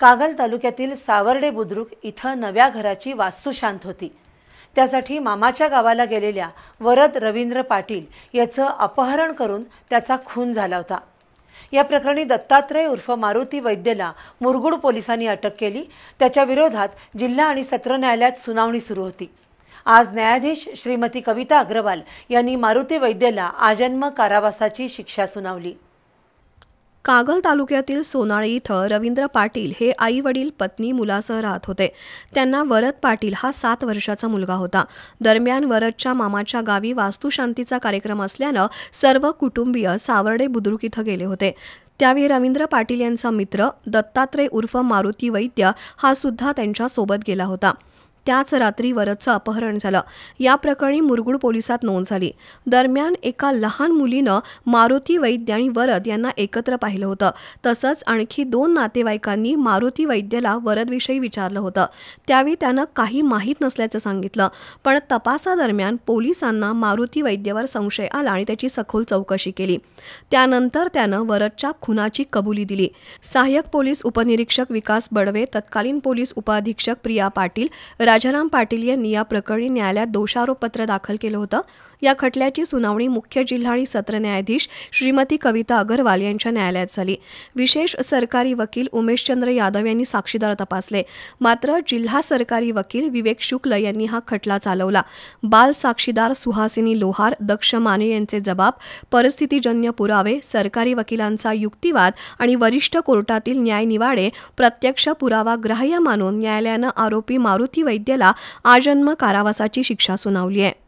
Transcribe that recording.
कागल तालुक्यातील सावर्डे बुद्रुक इथं नव्या घराची वास्तू शांत होती। त्यासाठी मामाच्या गावाला गेलेल्या वरद रवींद्र पाटील याचं अपहरण करून त्याचा खून झाला होता। या प्रकरणी दत्तात्रय उर्फ मारुती वैद्यला मुरगुड पोलिसांनी अटक केली। त्याच्या विरोधात जिल्हा आणि सत्र न्यायालयात सुनावणी सुरू होती। आज न्यायाधीश श्रीमती कविता अग्रवाल यांनी मारुती वैद्यला आजन्म कारावासाची शिक्षा सुनावली। कागल तालुक्यातील सोनाळी इथं रवींद्र पाटील हे आई वडील पत्नी मुलासह राहत होते। त्यांना वरद पाटील हा 7 वर्षाचा मुलगा होता। दरम्यान वरदच्या मामाच्या गावी वास्तुशांतीचा कार्यक्रम असल्यानं सर्व कुटुंबीय सावर्डे बुद्रुक इथं गेले होते। त्यावेळी रवींद्र पाटील यांचा मित्र दत्तात्रय उर्फ मारुती वैद्य हा सुद्धा त्यांच्या सोबत गेला होता। त्याच रात्री वरदचं अपहरण झालं। या प्रकरणी मुरगुड पोलिसात नोंद झाली। दरम्यान एका लहान मुलीनं मारुती वैद्य आणि वरद यांना एकत्र पाहिलं होतं। तसंच आणखी 2 नातेवाईकांनी मारुती वैद्यला वरदविषयी विचारलं होतं। त्यावेळी त्यानं काही माहीत नसल्याचं सांगितलं। पण तपासादरम्यान पोलिसांना मारुती वैद्यावर संशय आला आणि त्याची सखोल चौकशी केली। त्यानंतर त्यानं वरदच्या खुनाची कबुली दिली। सहाय्यक पोलीस उपनिरीक्षक विकास बडवे, तत्कालीन पोलीस उपअधीक्षक प्रिया पाटील, राजाराम पाटील यांनी या प्रकरणी न्यायालयात दोषारोपपत्र दाखल केलं होतं। या खटल्याची सुनावणी मुख्य जिल्हा आणि सत्र न्यायाधीश श्रीमती कविता अग्रवाल यांच्या न्यायालयात झाली। विशेष सरकारी वकील उमेशचंद्र यादव यांनी साक्षीदार तपासले। मात्र जिल्हा सरकारी वकील विवेक शुक्ल यांनी हा खटला चालवला। बाल साक्षीदार सुहासिनी लोहार, दक्ष माने यांचे जबाब, परिस्थितीजन्य पुरावे, सरकारी वकिलांचा युक्तिवाद आणि वरिष्ठ कोर्टातील न्यायनिवाडे प्रत्यक्ष पुरावा ग्राह्य मानून न्यायालयानं आरोपी मारुती वैद्यला आजन्म कारावासाची शिक्षा सुनावली आहे।